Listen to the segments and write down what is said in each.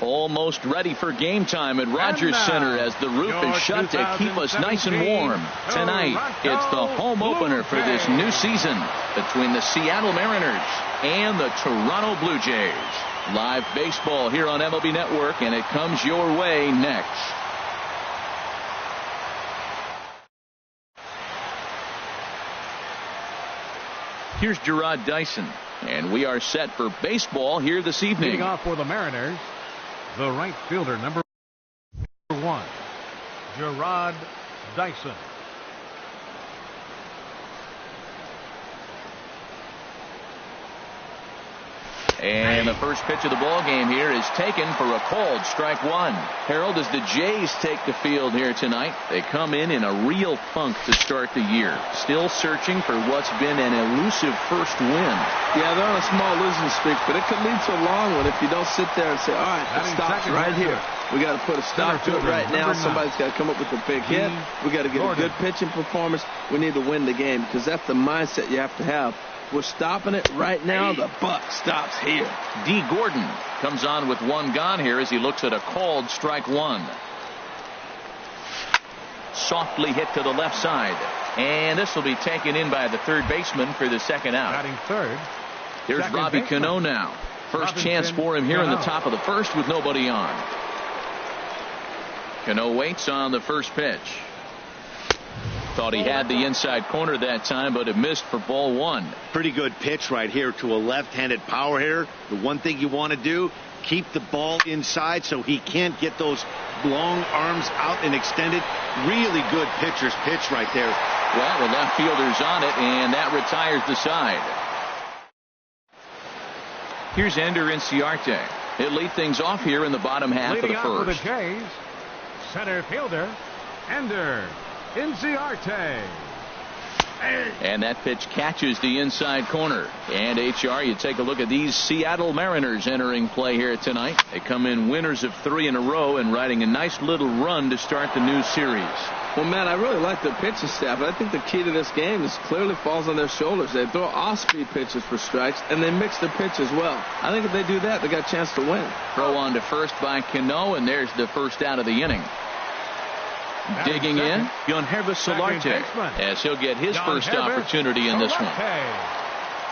Almost ready for game time at Rogers Center as the roof is shut to keep us nice and warm. Tonight, it's the home opener for this new season between the Seattle Mariners and the Toronto Blue Jays. Live baseball here on MLB Network, and it comes your way next. Here's Gerard Dyson, and we are set for baseball here this evening. Leading off for the Mariners, the right fielder, number 1, Gerard Dyson. And the first pitch of the ball game here is taken for a called strike one. Harold, as the Jays take the field here tonight, they come in a real funk to start the year. Still searching for what's been an elusive first win. Yeah, they're on a small losing streak, but it could lead to a long one if you don't sit there and say, all right, it stops right here. We got to put a stop to it right now. Somebody's got to come up with a big hit. We got to get a good pitching performance. We need to win the game because that's the mindset you have to have. We're stopping it right now. The buck stops here. D. Gordon comes on with one gone here as he looks at a called strike one. Softly hit to the left side. And this will be taken in by the third baseman for the second out. Batting third. Here's Robbie Cano now. First chance for him here in the top of the first with nobody on. Cano waits on the first pitch. Thought he had the inside corner that time, but it missed for ball one. Pretty good pitch right here to a left-handed power hitter. The one thing you want to do, keep the ball inside so he can't get those long arms out and extended. Really good pitcher's pitch right there. Well, the left fielder's on it, and that retires the side. Here's Ender Inciarte. He'll lead things off here in the bottom half of the first. For the Jays, center fielder, Ender Inciarte. And that pitch catches the inside corner. And HR, you take a look at these Seattle Mariners entering play here tonight. They come in winners of 3 in a row and riding a nice little run to start the new series. Well, man, I really like their pitching staff. I think the key to this game is clearly falls on their shoulders. They throw off-speed pitches for strikes, and they mix their pitch as well. I think if they do that, they got a chance to win. Throw on to first by Cano, and there's the first out of the inning. Digging in, Yonhervis Solarte, as he'll get his first opportunity in this one.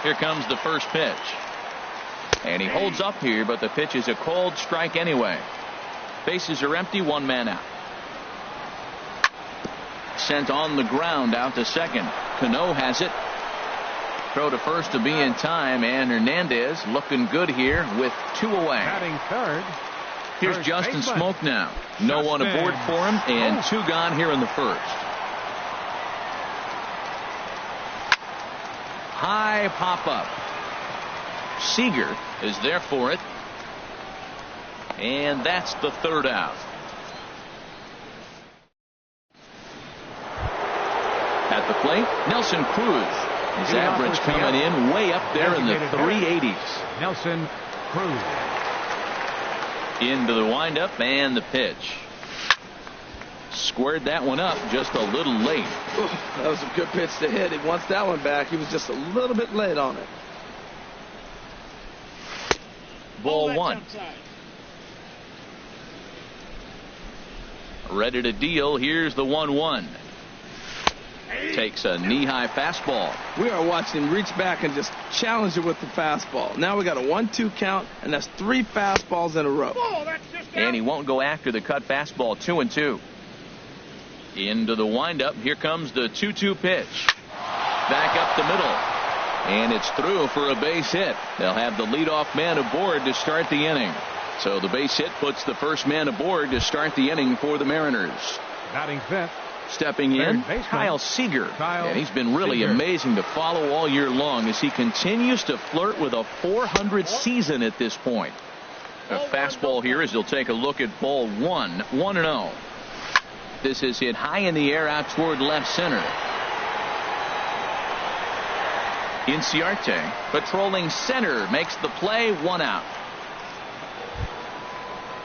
Here comes the first pitch. And he holds up here, but the pitch is a called strike anyway. Bases are empty, one man out. Sent on the ground out to second. Cano has it. Throw to first to be in time, and Hernandez looking good here with 2 away. Batting third. Here's Justin Smoke now. No one aboard for him, and 2 gone here in the first. High pop-up. Seager is there for it. And that's the third out. At the plate, Nelson Cruz. His average coming in way up there in the 380s. Nelson Cruz. Into the windup and the pitch. Squared that one up just a little late. Ooh, that was a good pitch to hit. He wants that one back. He was just a little bit late on it. Ball one. Ready to deal. Here's the 1-1. Takes a knee-high fastball. We are watching him reach back and just challenge it with the fastball. Now we got a 1-2 count, and that's 3 fastballs in a row. And he won't go after the cut fastball. 2-2. Into the windup. Here comes the 2-2 pitch. Back up the middle. And it's through for a base hit. They'll have the leadoff man aboard to start the inning. So the base hit puts the first man aboard to start the inning for the Mariners. Batting fifth. Stepping in, Kyle Seager. And he's been really amazing to follow all year long as he continues to flirt with a .400 season at this point. A fastball here as he'll take a look at ball 1. 1-0. This is hit high in the air out toward left center. Inciarte patrolling center makes the play. 1 out.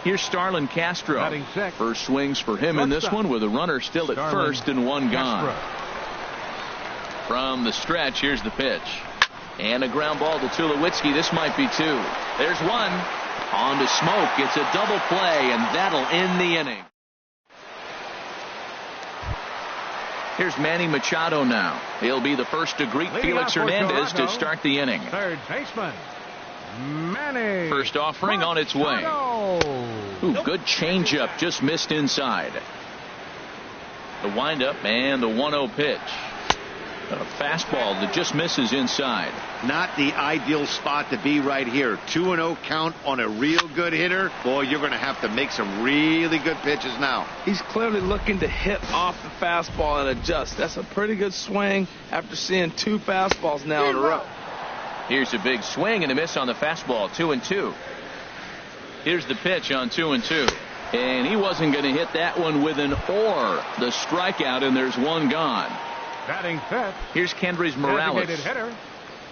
Here's Starlin Castro. First swings for him in this one with a runner still at first and 1 gone. From the stretch, here's the pitch. And a ground ball to Tulowitzki. This might be 2. There's 1. On to Smoke. It's a double play, and that'll end the inning. Here's Manny Machado now. He'll be the first to greet Felix Hernandez to start the inning. Third baseman, Manny. First offering on its way. Ooh, good changeup, just missed inside. The windup and the 1-0 pitch. A fastball that just misses inside. Not the ideal spot to be right here. 2-0 count on a real good hitter. Boy, you're going to have to make some really good pitches now. He's clearly looking to hit off the fastball and adjust. That's a pretty good swing after seeing 2 fastballs now in a row. Here's a big swing and a miss on the fastball. 2-2. Here's the pitch on 2-2. And he wasn't going to hit that one with an or. The strikeout, and there's 1 gone. Batting fifth. Here's Kendrys Morales. Hitter,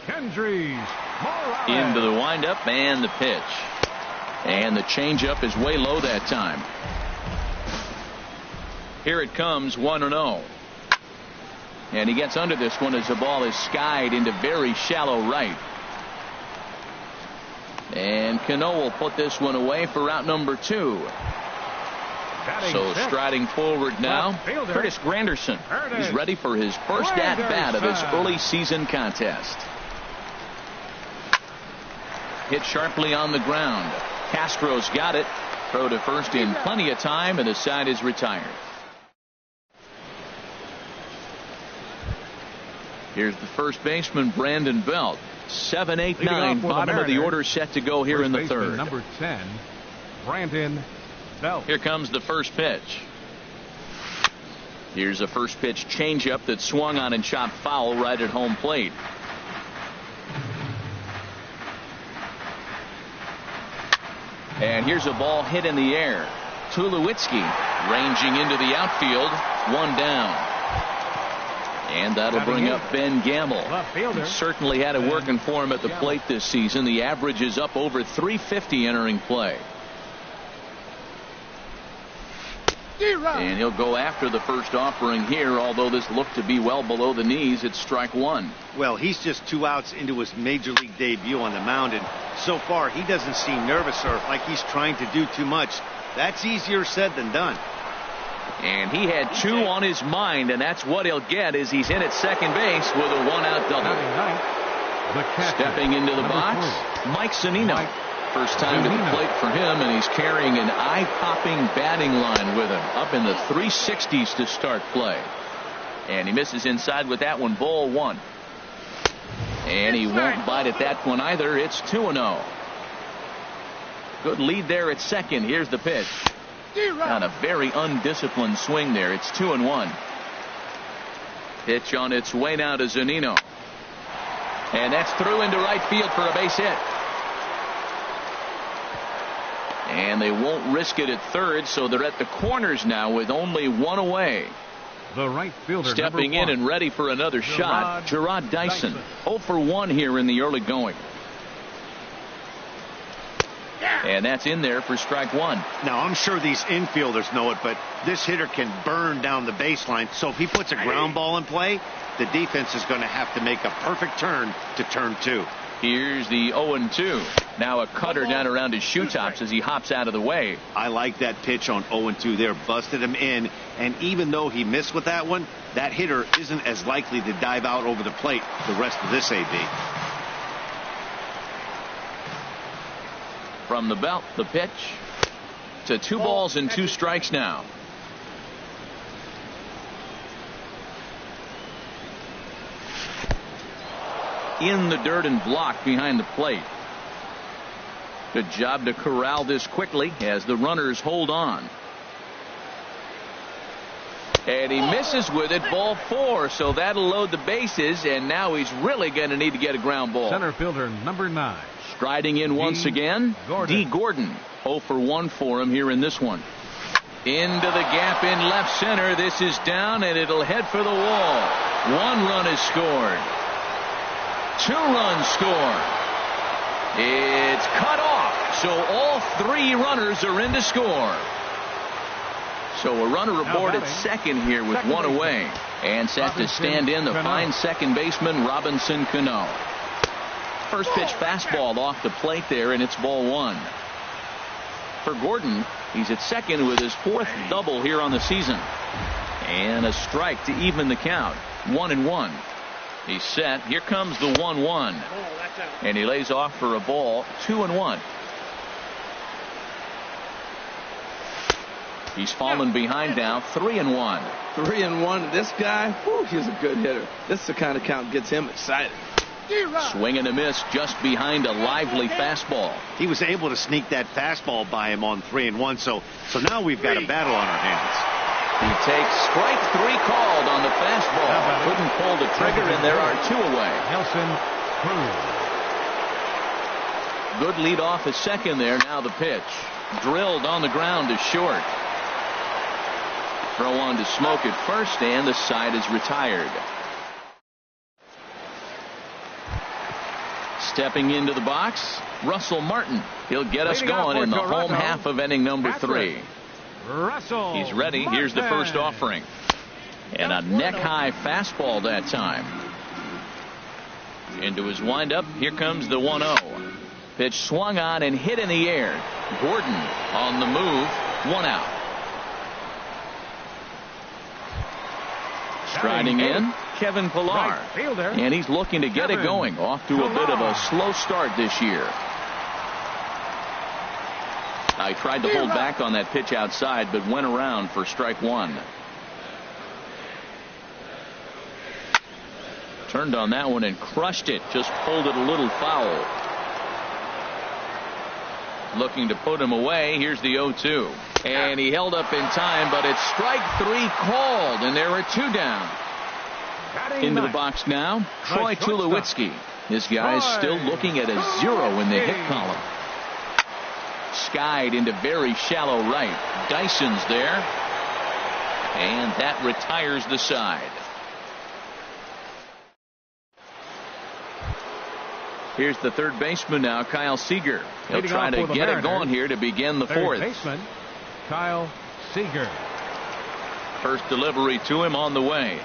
Kendrys Morales. Into the windup and the pitch. And the changeup is way low that time. Here it comes, 1-0. And he gets under this one as the ball is skied into very shallow right. And Cano will put this one away for out number 2. So striding forward now, Curtis Granderson. He's ready for his first at-bat of this early season contest. Hit sharply on the ground. Castro's got it. Throw to first in plenty of time, and the side is retired. Here's the first baseman, Brandon Belt. 7, 8, 9, bottom of the order set to go here in the third. Number 10, Brandon Belt. Here comes the first pitch. Here's a first pitch changeup that swung on and chopped foul right at home plate. And here's a ball hit in the air. Tulowitzki ranging into the outfield. 1 down. And that'll bring up Ben Gamble. He certainly had it working for him at the plate this season. The average is up over 350 entering play. And he'll go after the first offering here, although this looked to be well below the knees. It's strike 1. Well, he's just 2 outs into his major league debut on the mound, and so far he doesn't seem nervous or like he's trying to do too much. That's easier said than done. And he had 2 on his mind, and that's what he'll get as he's in at second base with a 1-out double. Stepping into the box, Mike Zunino. First time to the plate for him, and he's carrying an eye-popping batting line with him. Up in the 360s to start play. And he misses inside with that one, ball 1. And he won't bite at that one either. It's 2-0. Good lead there at second. Here's the pitch. On a very undisciplined swing there. It's 2-1. Pitch on its way now to Zunino. And that's through into right field for a base hit. And they won't risk it at third, so they're at the corners now with only 1 away. The right fielder, stepping in and ready for another shot, Gerard Dyson. 0 for 1 here in the early going. And that's in there for strike one. Now, I'm sure these infielders know it, but this hitter can burn down the baseline. So if he puts a ground ball in play, the defense is going to have to make a perfect turn to turn two. Here's the 0-2. Now a cutter down around his shoe tops as he hops out of the way. I like that pitch on 0-2 there. Busted him in. And even though he missed with that one, that hitter isn't as likely to dive out over the plate the rest of this AB. From the belt, the pitch to 2 balls and 2 strikes now. In the dirt and blocked behind the plate. Good job to corral this quickly as the runners hold on. And he misses with it, ball 4, so that'll load the bases, and now he's really going to need to get a ground ball. Center fielder number 9. Striding in once again, D. Gordon. 0 for 1 for him here in this one. Into the gap in left center. This is down, and it'll head for the wall. 1 run is scored. 2 runs scored. It's cut off, so all 3 runners are in to score. So a runner aboard at second here with 1 away. And set to stand in the fine second baseman, Robinson Cano. First pitch fastball off the plate there, and it's ball 1. For Gordon, he's at second with his 4th double here on the season. And a strike to even the count. 1-1. He's set. Here comes the 1-1. And he lays off for a ball. 2-1. He's fallen behind now. 3-1. 3-1. This guy, whew, he's a good hitter. This is the kind of count gets him excited. Swing and a miss just behind a lively fastball. He was able to sneak that fastball by him on 3-1. So now we've got a battle on our hands. He takes strike 3 called on the fastball. Couldn't pull the trigger, and there are 2 away. Nelson Cruz. Good lead off at second there. Now the pitch. Drilled on the ground to short. Throw on to Smoke at first, and the side is retired. Stepping into the box, Russell Martin. He'll get us going in the home half of inning number 3. Russell. He's ready. Here's the first offering. And a neck-high fastball that time. Into his windup. Here comes the 1-0. Pitch swung on and hit in the air. Gordon on the move. 1 out. Striding in, Kevin Pillar. And he's looking to get it going. Off to a bit of a slow start this year. I tried to hold back on that pitch outside, but went around for strike 1. Turned on that one and crushed it. Just pulled it a little foul. Looking to put him away. Here's the 0-2. And he held up in time, but it's strike 3 called, and there are 2 down. Into the box now, Troy Tulowitzki. This guy's still looking at a 0 in the hit column. Skied into very shallow right. Dyson's there. And that retires the side. Here's the third baseman now, Kyle Seager. He'll try to get it going here to begin the 4th. Baseman, Kyle Seager. First delivery to him on the way.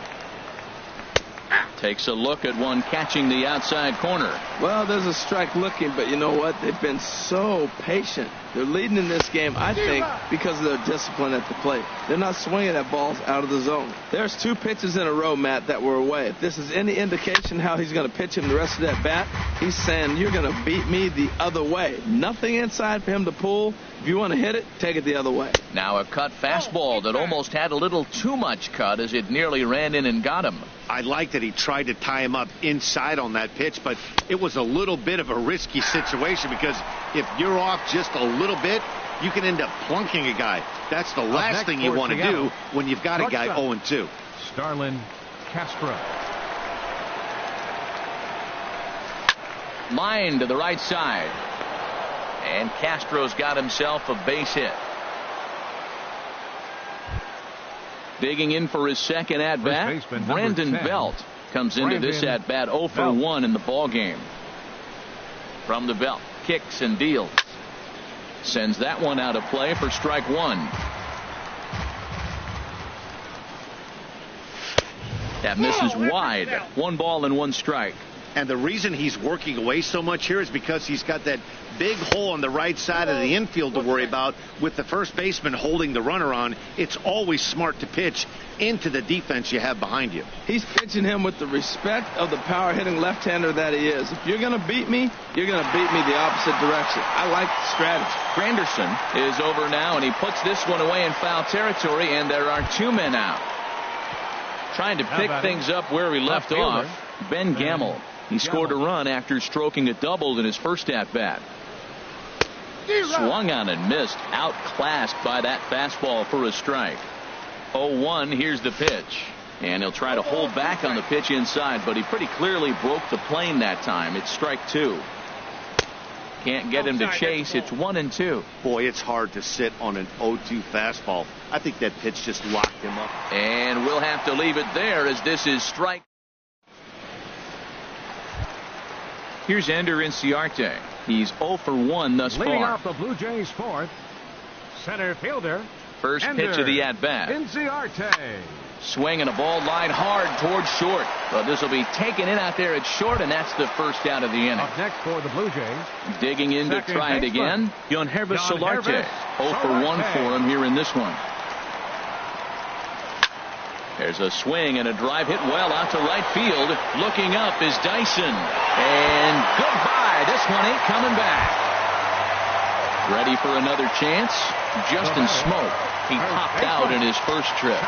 Takes a look at one catching the outside corner. Well, there's a strike looking, but you know what? They've been so patient. They're leading in this game, I think, because of their discipline at the plate. They're not swinging at balls out of the zone. There's 2 pitches in a row, Matt, that were away. If this is any indication how he's going to pitch him the rest of that bat, he's saying, you're going to beat me the other way. Nothing inside for him to pull. If you want to hit it, take it the other way. Now a cut fastball that almost had a little too much cut as it nearly ran in and got him. I like that he tried to tie him up inside on that pitch, but it was a little bit of a risky situation because if you're off just a little bit, you can end up plunking a guy. That's the last thing you want to do when you've got a guy 0-2. Starlin Castro. Line to the right side. And Castro's got himself a base hit. Digging in for his second at-bat, Brandon Belt comes into this at-bat 0 for 1 in the ball game. From the belt, kicks and deals. Sends that one out of play for strike one. That misses wide. 1 ball and 1 strike. And the reason he's working away so much here is because he's got that big hole on the right side of the infield to worry about. With the first baseman holding the runner on, it's always smart to pitch into the defense you have behind you. He's pitching him with the respect of the power-hitting left-hander that he is. If you're going to beat me, you're going to beat me the opposite direction. I like the strategy. Granderson is over now, and he puts this one away in foul territory, and there are 2 men out. Trying to pick things up where we left off, Ben Gamble. He scored a run after stroking a double in his first at-bat. Swung on and missed, outclassed by that fastball for a strike. 0-1, here's the pitch. And he'll try to hold back on the pitch inside, but he pretty clearly broke the plane that time. It's strike 2. Can't get him to chase. It's 1-2. Boy, it's hard to sit on an 0-2 fastball. I think that pitch just locked him up. And we'll have to leave it there as this is strike. Here's Ender Inciarte. He's 0 for 1 thus far. Leading off the Blue Jays' 4th, center fielder. First pitch of the at-bat. Inciarte. Swinging a ball line hard towards short. But this will be taken in out there at short, and that's the first out of the inning. Up next for the Blue Jays. Digging in to try it again. Yohanrvis Solarte. 0 for 1 for him here in this one. There's a swing and a drive hit well out to right field. Looking up is Dyson. And goodbye. This one ain't coming back. Ready for another chance? Justin Smoke. He popped out in his first trip.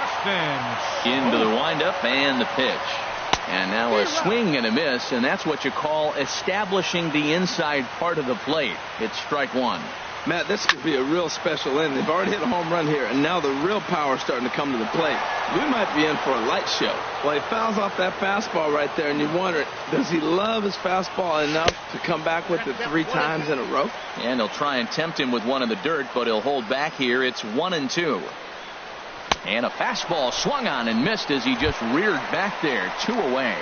Into the windup and the pitch. And now a swing and a miss, and that's what you call establishing the inside part of the plate. It's strike 1. Matt, this could be a real special inning. They've already hit a home run here, and now the real power is starting to come to the plate. We might be in for a light show. Well, he fouls off that fastball right there, and you wonder, does he love his fastball enough to come back with it 3 times in a row? And he'll try and tempt him with one in the dirt, but he'll hold back here. It's 1-2. And a fastball swung on and missed as he just reared back there. 2 away.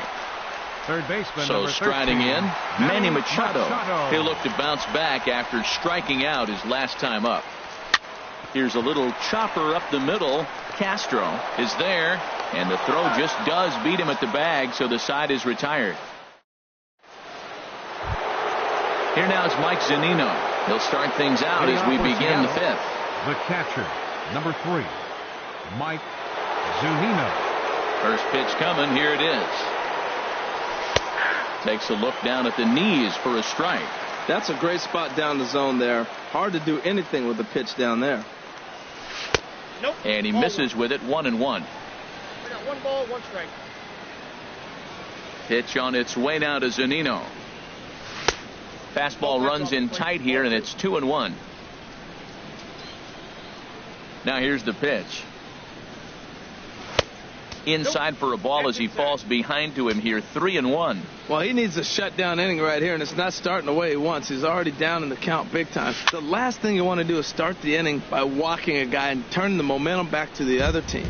Third baseman. So striding in, Manny Machado. He'll look to bounce back after striking out his last time up. Here's a little chopper up the middle. Castro is there, and the throw just does beat him at the bag, so the side is retired. Here now is Mike Zunino. He'll start things out as we begin the 5th. The catcher, number 3, Mike Zunino. First pitch coming. Here it is. Takes a look down at the knees for a strike. That's a great spot down the zone there. Hard to do anything with the pitch down there. Nope. And he misses with it. 1-1. We got 1 ball, 1 strike. Pitch on its way now to Zunino. Fastball runs in tight here, and it's 2-1. Now here's the pitch. Inside for a ball as he falls behind to him here. 3-1. Well, he needs a shutdown inning right here, and it's not starting the way he wants. He's already down in the count big time. The last thing you want to do is start the inning by walking a guy and turn the momentum back to the other team.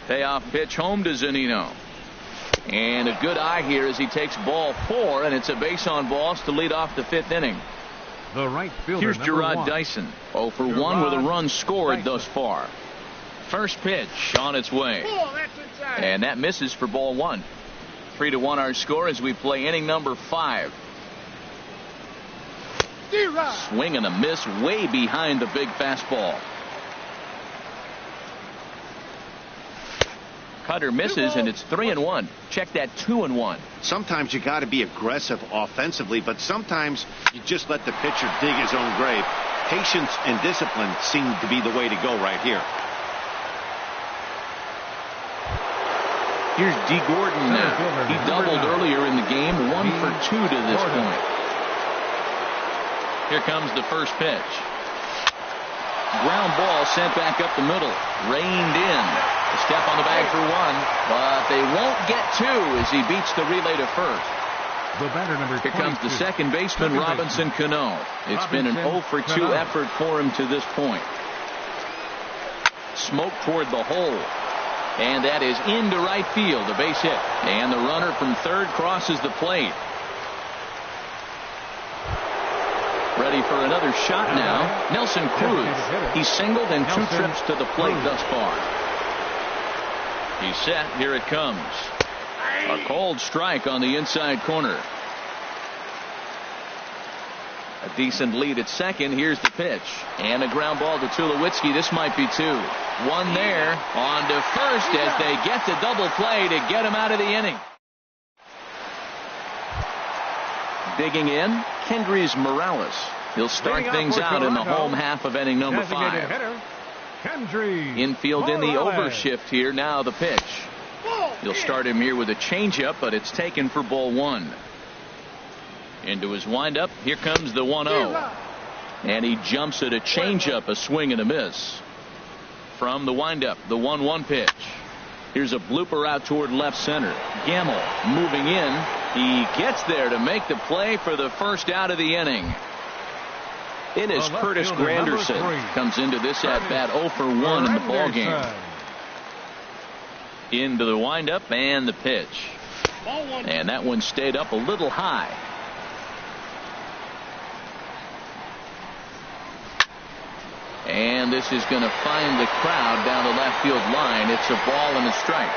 Payoff pitch home to Zunino. And a good eye here as he takes ball 4, and it's a base on balls to lead off the 5th inning. The right fielder. Here's Gerard Dyson. 0 for 1 with a run scored thus far. First pitch on its way. And that misses for ball 1. 3-1 our score as we play inning number 5. Swing and a miss way behind the big fastball. Cutter misses, and it's 3-1. Check that 2-1. Sometimes you got to be aggressive offensively, but sometimes you just let the pitcher dig his own grave. Patience and discipline seem to be the way to go right here. Here's D. Gordon now. He doubled earlier in the game. 1 for 2 to this point. Here comes the first pitch. Ground ball sent back up the middle. Reined in. A step on the bag for 1, but they won't get 2 as he beats the relay to first. The batter, number 22. Here comes the second baseman, Robinson Cano. It's been an 0 for 2 effort for him to this point. Smoke toward the hole. And that is into right field, a base hit. And the runner from third crosses the plate. Ready for another shot now. Nelson Cruz. He's singled and 2 trips to the plate thus far. He's set. Here it comes. A cold strike on the inside corner. A decent lead at second. Here's the pitch. And a ground ball to Tulowitzki. This might be 2. 1 there. On to first as they get the double play to get him out of the inning. Digging in, Kendrys Morales. He'll start things out in the home half of inning number 5. Infield in the overshift here. Now the pitch. He'll start him here with a changeup, but it's taken for ball 1. Into his windup. Here comes the 1-0. And he jumps at a changeup, a swing and a miss. From the windup, the 1-1 pitch. Here's a blooper out toward left center. Gamble moving in. He gets there to make the play for the first out of the inning. It is Curtis Granderson. Comes into this at bat 0 for 1 in the ball game. Into the windup and the pitch. And that one stayed up a little high. And this is going to find the crowd down the left field line. It's a ball and a strike.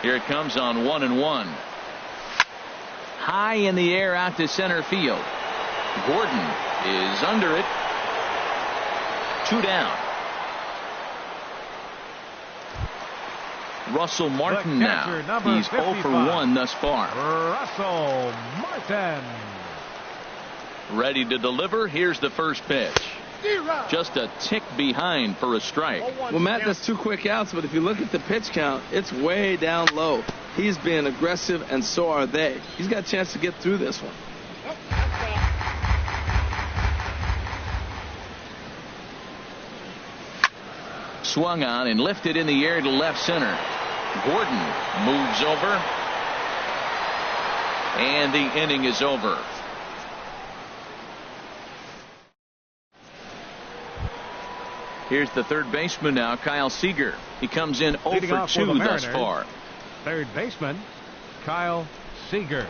Here it comes on 1-1. High in the air out to center field. Gordon is under it. 2 down. Russell Martin now. He's 0 for 1 thus far. Russell Martin. Ready to deliver. Here's the first pitch. Just a tick behind for a strike. Well, Matt, that's 2 quick outs, but if you look at the pitch count, it's way down low. He's being aggressive, and so are they. He's got a chance to get through this one. Swung on and lifted in the air to left center. Gordon moves over. And the inning is over. Here's the third baseman now, Kyle Seager. He comes in 0 for 2 thus far. Third baseman, Kyle Seager.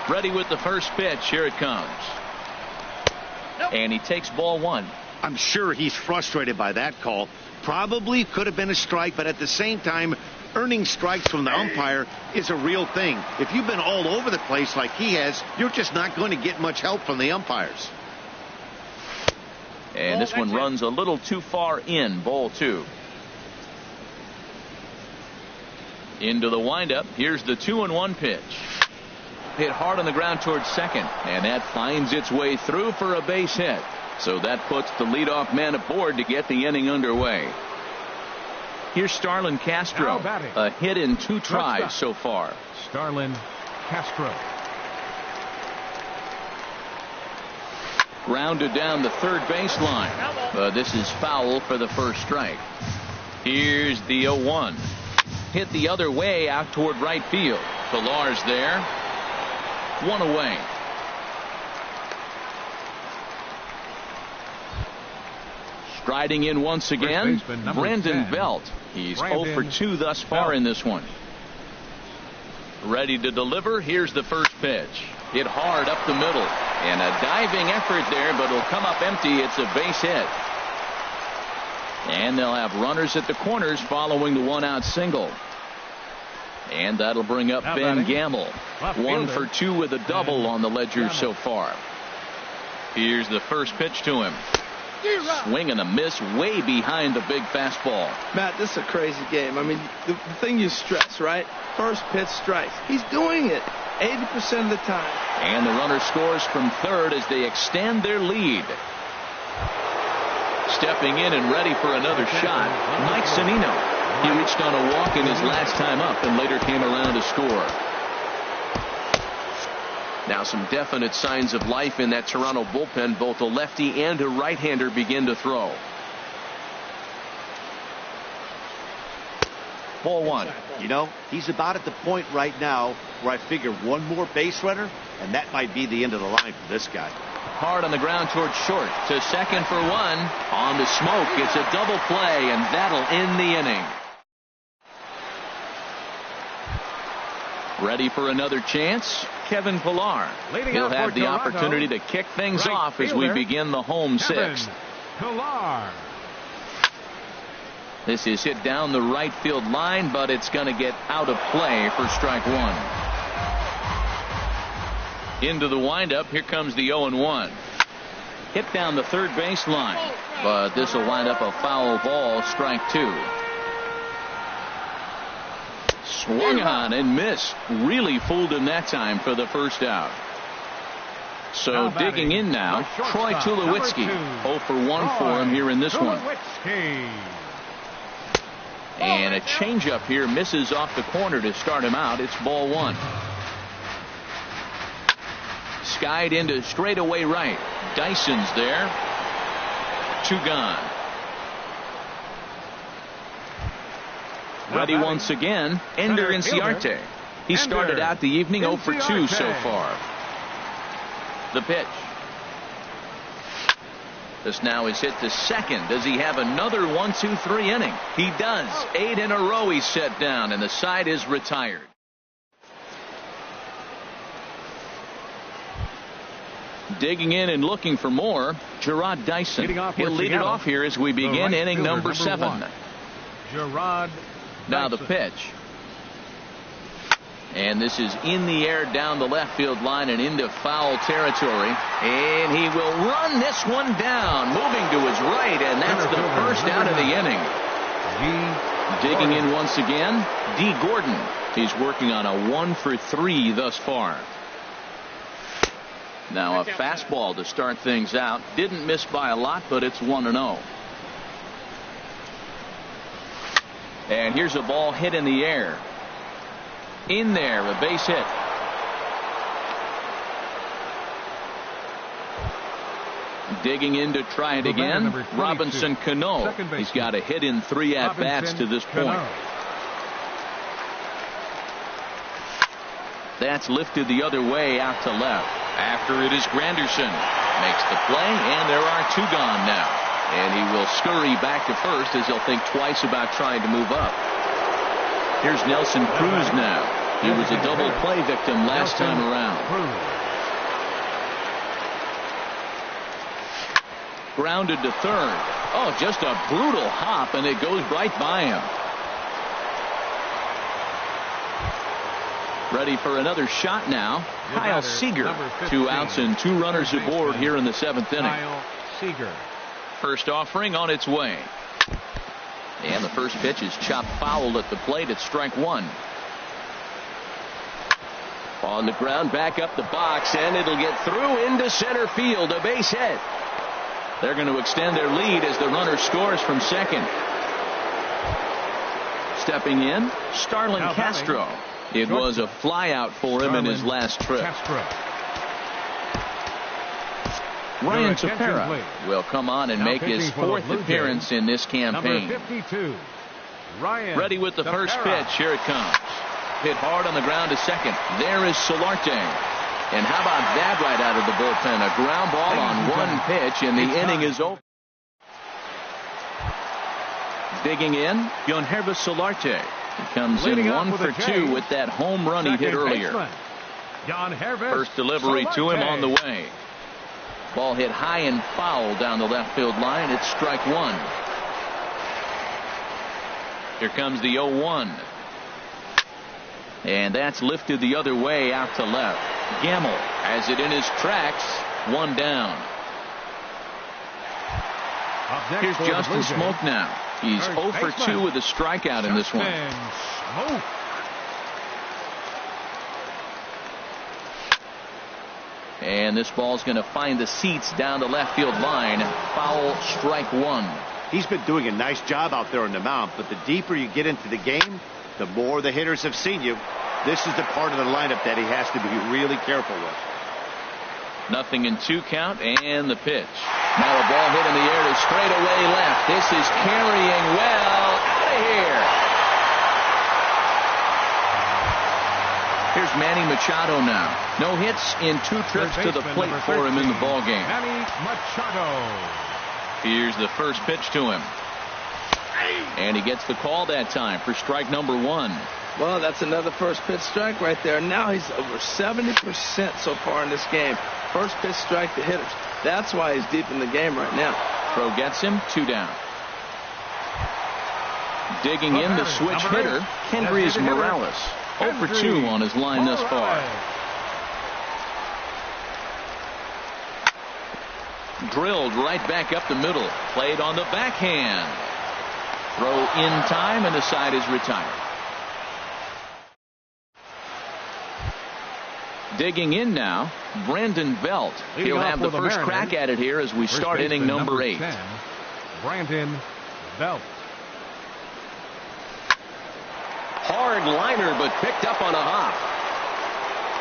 Ready with the first pitch. Here it comes. And he takes ball 1. I'm sure he's frustrated by that call. Probably could have been a strike, but at the same time, earning strikes from the umpire is a real thing. If you've been all over the place like he has, you're just not going to get much help from the umpires. And this one runs a little too far in. Ball 2. Into the windup. Here's the 2-1 pitch. Hit hard on the ground towards second. And that finds its way through for a base hit. So that puts the leadoff man aboard to get the inning underway. Here's Starlin Castro. A hit in 2 tries so far. Starlin Castro. Grounded down the third baseline. But this is foul for the first strike. Here's the 0-1. Hit the other way out toward right field. Pillar's there. 1 away. Striding in once again, Brandon Belt. He's 0 for 2 thus far in this one. Ready to deliver. Here's the first pitch. Hit hard up the middle. And a diving effort there, but it'll come up empty. It's a base hit. And they'll have runners at the corners following the 1-out single. And that'll bring up Ben Gamble. 1 for 2 with a double on the ledger so far. Here's the first pitch to him. Swing and a miss way behind the big fastball. Matt, this is a crazy game. I mean, the thing you stress, right? First pitch strikes. He's doing it 80% of the time. And the runner scores from third as they extend their lead. Stepping in and ready for another shot, Mike Zunino. He reached on a walk in his last time up and later came around to score. Now some definite signs of life in that Toronto bullpen. Both a lefty and a right-hander begin to throw. Ball one. You know, he's about at the point right now where I figure one more base runner, and that might be the end of the line for this guy. Hard on the ground towards short. To second for one. On the smoke. It's a double play, and that'll end the inning. Ready for another chance? Kevin Pillar. He'll have the opportunity to kick things off as we begin the home sixth. Pillar. This is hit down the right field line, but it's going to get out of play for strike one. Into the windup. Here comes the 0-1. Hit down the third base line, but this will wind up a foul ball. Strike two. Swung on and missed. Really fooled him that time for the first out. So digging in now, Troy Tulowitzki. 0 for 1 for him here in this one. And a changeup here misses off the corner to start him out. It's ball one. Skied into straightaway right. Dyson's there. 2 gone. Ready once again, Ender Inciarte. He started out the evening 0 for 2 so far. The pitch. This now is hit to second. Does he have another 1-2-3 inning? He does. 8 in a row he's set down, and the side is retired. Digging in and looking for more, Gerard Dyson. He'll lead it off here as we begin inning number 7. Gerard. Now the pitch. And this is in the air down the left field line and into foul territory. And he will run this one down, moving to his right, and that's the first out of the inning. Digging in once again, D. Gordon. He's working on a 1 for 3 thus far. Now a fastball to start things out. Didn't miss by a lot, but it's 1-0. And here's a ball hit in the air. In there, a base hit. Digging in to try it again. Robinson Cano. He's got a hit in 3 at-bats to this point. That's lifted the other way out to left. After it is Granderson. Makes the play, and there are 2 gone now. And he will scurry back to first as he'll think twice about trying to move up. Here's Nelson Cruz now. He was a double play victim last time around. Grounded to third. Oh, just a brutal hop, and it goes right by him. Ready for another shot now. Kyle Seager. 2 outs and 2 runners aboard here in the 7th inning. Kyle Seager. First offering on its way. And the first pitch is chopped foul at the plate. It's strike 1. On the ground, back up the box, and it'll get through into center field. A base hit. They're going to extend their lead as the runner scores from second. Stepping in, Starlin Castro. It was a flyout for him in his last trip. Ryan Tepera will come on and make his 4th appearance in this campaign. Ready with the first pitch. Here it comes. Hit hard on the ground to second. There is Solarte. And how about that right out of the bullpen? A ground ball on 1 pitch, and the inning is over. Digging in, Yonhervis Solarte. He comes in 1 for 2 with that home run he hit earlier. First delivery to him on the way. Ball hit high and foul down the left field line. It's strike 1. Here comes the 0-1. And that's lifted the other way out to left. Gamble has it in his tracks. 1 down. Here's Justin Smoke now. He's 0 for 2 with a strikeout in this one. And this ball's going to find the seats down the left field line. Foul, strike 1. He's been doing a nice job out there on the mound, but the deeper you get into the game, the more the hitters have seen you. This is the part of the lineup that he has to be really careful with. 0-2 count, and the pitch. Now a ball hit in the air to straightaway left. This is carrying well out of here. Here's Manny Machado now. No hits in 2 trips to the plate for him in the ball game. Manny Machado. Here's the first pitch to him. And he gets the call that time for strike number 1. Well, that's another first pitch strike right there. Now he's over 70% so far in this game. First pitch strike to hitters. That's why he's deep in the game right now. Throw gets him, 2 down. Digging in the switch hitter, Kendrys Morales. 0 for 2 on his line thus far. Drilled right back up the middle. Played on the backhand. Throw in time, and the side is retired. Digging in now, Brandon Belt. He'll have the first crack at it here as we start inning number 8. 10, Brandon Belt. Hard liner, but picked up on a hop.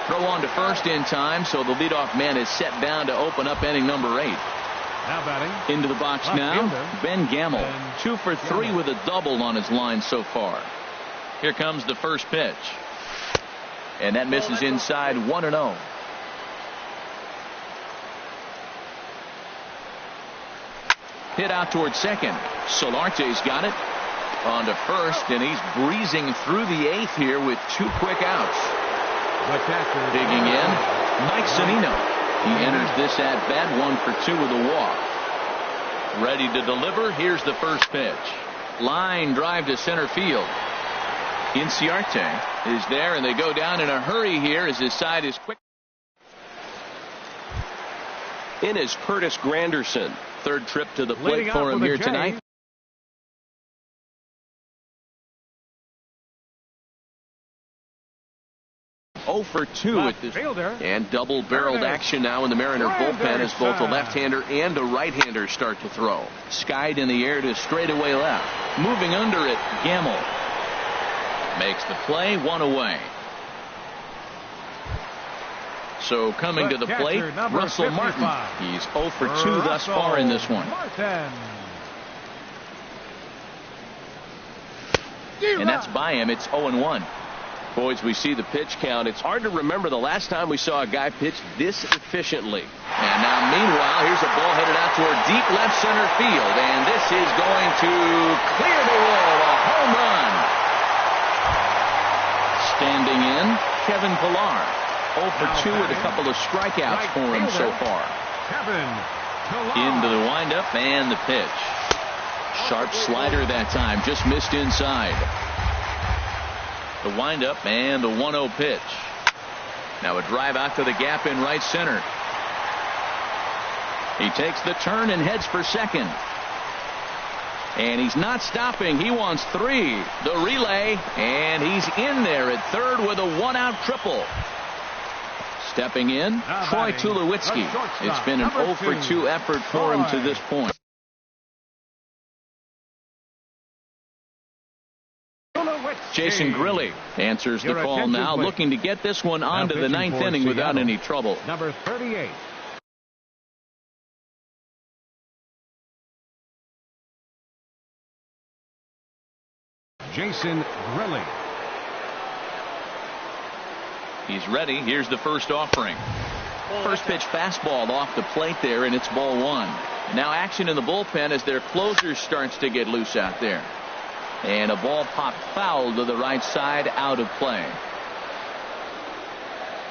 Throw on to first in time, so the leadoff man is set down to open up inning number 8. Now batting. Into the box now, Ben Gamel. 2 for 3 with a double on his line so far. Here comes the first pitch. And that misses inside, 1-0. Hit out towards second. Solarte's got it. On to first, and he's breezing through the 8th here with 2 quick outs. Digging in, Mike Zunino. He enters this at-bat 1 for 2 with a walk. Ready to deliver. Here's the first pitch. Line drive to center field. Inciarte is there, and they go down in a hurry here as his side is quick. In is Curtis Granderson. 3rd trip to the plate for him here tonight. Oh for 2 at this, and double-barreled action now in the Mariner bullpen as both a left-hander and a right-hander start to throw. Skied in the air to straightaway left. Moving under it, Gamel makes the play, 1 away. So coming to the plate, Russell Martin. He's 0 for 2 thus far in this one. And that's by him. It's 0-1. Boys, we see the pitch count. It's hard to remember the last time we saw a guy pitch this efficiently. And now, meanwhile, here's a ball headed out toward deep left center field. And this is going to clear the wall. A home run. Standing in, Kevin Pillar. 0 for 2 with a couple of strikeouts for him so far. Into the windup and the pitch. Sharp slider that time. Just missed inside. The windup and the 1-0 pitch. Now a drive out to the gap in right center. He takes the turn and heads for second. And he's not stopping. He wants 3. The relay, and he's in there at third with a 1-out triple. Stepping in, Troy Tulowitzki. It's been an 0 for 2 effort for him to this point. Jason Grilli answers the call now, looking to get this one onto the 9th inning without any trouble. Number 38. Jason Grilli. He's ready. Here's the first offering. First pitch fastball off the plate there, and it's ball 1. Now action in the bullpen as their closer starts to get loose out there. And a ball popped foul to the right side, out of play.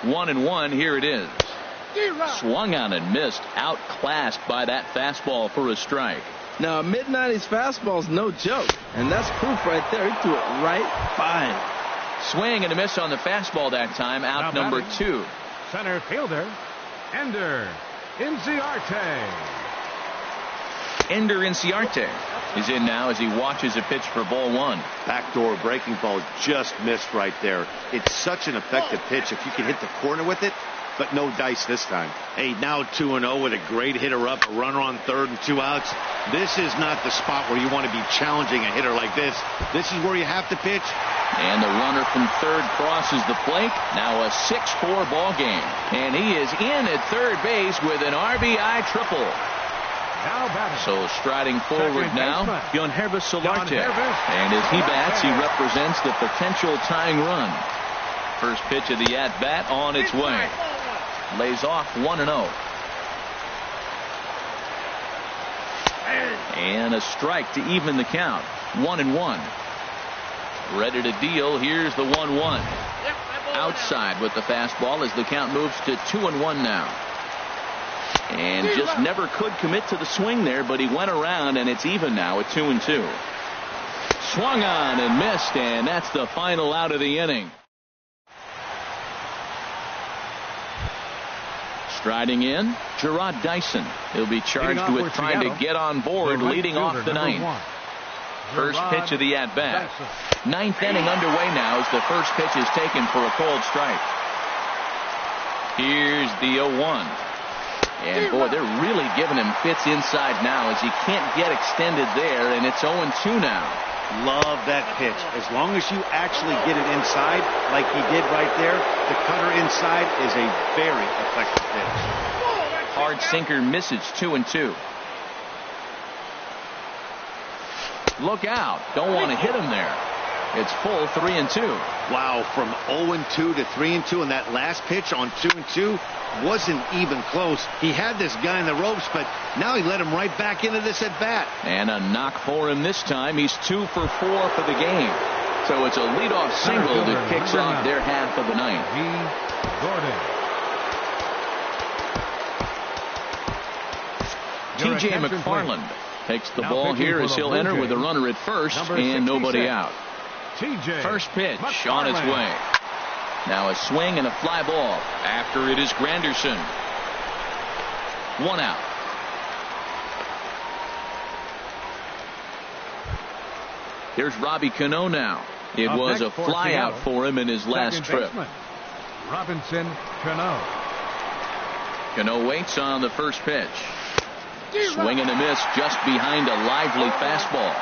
1-1. Here it is. Swung on and missed. Outclassed by that fastball for a strike. Now, a mid-90s fastball is no joke, and that's proof right there. He threw it right by him. Swing and a miss on the fastball that time. Out number 2. Center fielder, Ender Inciarte. Ender Inciarte is in now as he watches a pitch for ball 1. Backdoor breaking ball just missed right there. It's such an effective pitch if you can hit the corner with it, but no dice this time. Hey, now 2-0 with a great hitter up, a runner on third and 2 outs. This is not the spot where you want to be challenging a hitter like this. This is where you have to pitch. And the runner from third crosses the plate. Now a 6-4 ball game. And he is in at third base with an RBI triple. So striding forward now, Yohanrys Solarte. And as he bats, he represents the potential tying run. First pitch of the at-bat on its way. Lays off 1-0. And a strike to even the count. 1-1. Ready to deal. Here's the 1-1. Outside with the fastball as the count moves to 2-1 now. And just never could commit to the swing there, but he went around, and it's even now at 2-2. Swung on and missed, and that's the final out of the inning. Striding in, Gerard Dyson. He'll be charged with trying to get on board, leading off the ninth. First pitch of the at-bat. Ninth inning underway now as the first pitch is taken for a cold strike. Here's the 0-1. And boy, they're really giving him fits inside now as he can't get extended there, and it's 0-2 now. Love that pitch. As long as you actually get it inside, like he did right there, the cutter inside is a very effective pitch. Hard sinker misses. 2-2. Look out. Don't want to hit him there. It's full 3-2. Wow, from 0-2 to 3-2, and that last pitch on 2-2 wasn't even close. He had this guy in the ropes, but now he let him right back into this at bat. And a knock for him this time. He's 2 for 4 for the game. So it's a leadoff single that kicks off their half of the ninth. T.J. McFarland takes the ball here as he'll enter with a runner at first and nobody out. First pitch on its way. Now a swing and a fly ball. After it is Granderson. 1 out. Here's Robbie Cano now. It was a fly out for him in his last trip. Robinson Cano. Cano waits on the first pitch. Swing and a miss just behind a lively fastball.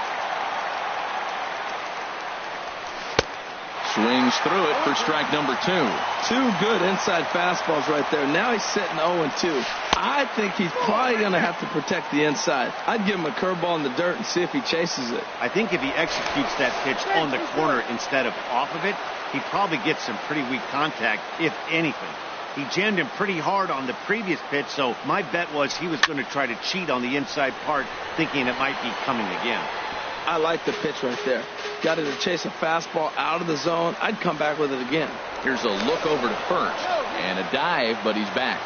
Swings through it for strike number 2. 2 good inside fastballs right there. Now he's sitting 0-2. I think he's probably going to have to protect the inside. I'd give him a curveball in the dirt and see if he chases it. I think if he executes that pitch on the corner instead of off of it, he probably gets some pretty weak contact, if anything. He jammed him pretty hard on the previous pitch, so my bet was he was going to try to cheat on the inside part, thinking it might be coming again. I like the pitch right there. Got it to chase a fastball out of the zone. I'd come back with it again. Here's a look over to first and a dive, but he's back.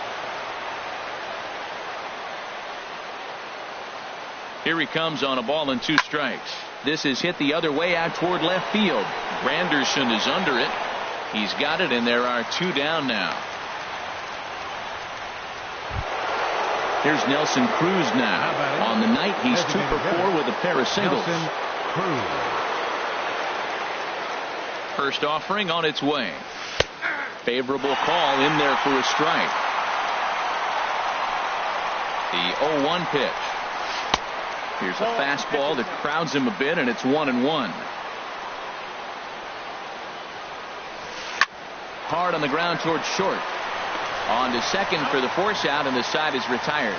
Here he comes on a ball and 2 strikes. This is hit the other way out toward left field. Granderson is under it. He's got it, and there are 2 down now. Here's Nelson Cruz now. On the night, he's 2 for 4 with a pair of singles. First offering on its way. Favorable call in there for a strike. The 0-1 pitch. Here's a fastball that crowds him a bit, and it's 1-1. Hard on the ground towards short. On to second for the force out, and the side is retired.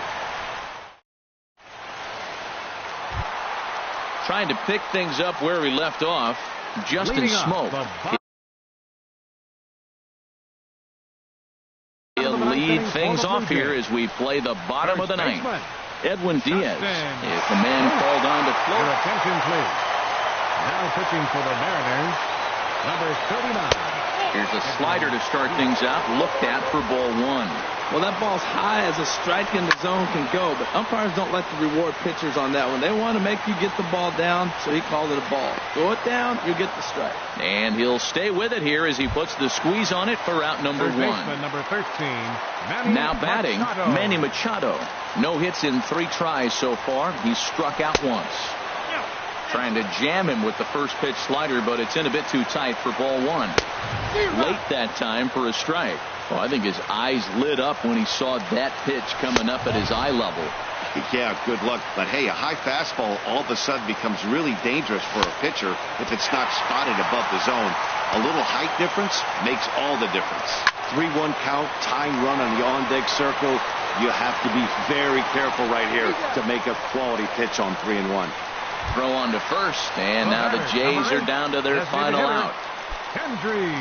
Trying to pick things up where we left off. Justin Smoke. He'll lead things off here as we play the bottom of the ninth. Edwin Diaz is the man called on to float. Your attention, please. Now pitching for the Mariners, number 39. Here's a slider to start things out. Looked at for ball 1. Well, that ball's high as a strike in the zone can go, but umpires don't like to reward pitchers on that one. They want to make you get the ball down, so he called it a ball. Throw it down, you get the strike. And he'll stay with it here as he puts the squeeze on it for out number 1. Number 13, now batting, Manny Machado. No hits in 3 tries so far. He's struck out once. Trying to jam him with the first pitch slider, but it's in a bit too tight for ball 1. Late that time for a strike. Well, I think his eyes lit up when he saw that pitch coming up at his eye level. Yeah, good luck. But hey, a high fastball all of a sudden becomes really dangerous for a pitcher if it's not spotted above the zone. A little height difference makes all the difference. 3-1 count, tying run on the on-deck circle. You have to be very careful right here to make a quality pitch on 3-1. Throw on to first, and now the Jays are down to their final out. Hendry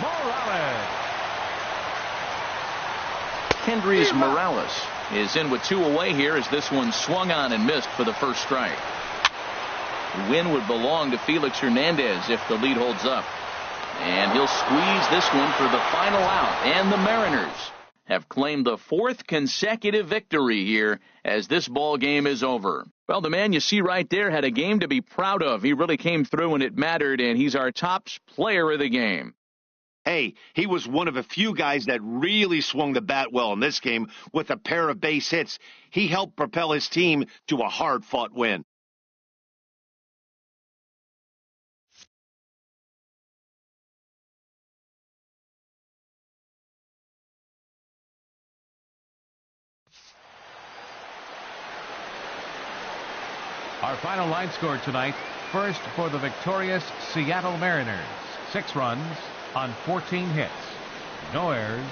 Morales. Kendrys Morales is in with 2 away here as this one swung on and missed for the first strike. The win would belong to Felix Hernandez if the lead holds up. And he'll squeeze this one for the final out. And the Mariners have claimed the 4th consecutive victory here as this ball game is over. Well, the man you see right there had a game to be proud of. He really came through when it mattered, and he's our top player of the game. Hey, he was one of a few guys that really swung the bat well in this game with a pair of base hits. He helped propel his team to a hard-fought win. Our final line score tonight. First for the victorious Seattle Mariners. 6 runs on 14 hits. No errors.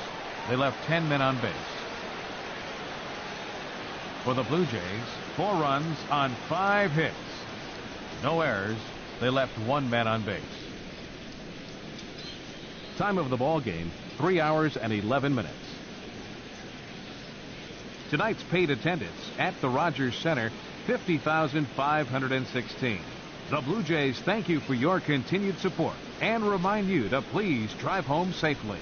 They left 10 men on base. For the Blue Jays, 4 runs on 5 hits. No errors. They left 1 man on base. Time of the ball game, 3 hours and 11 minutes. Tonight's paid attendance at the Rogers Center, 50,516. The Blue Jays thank you for your continued support and remind you to please drive home safely.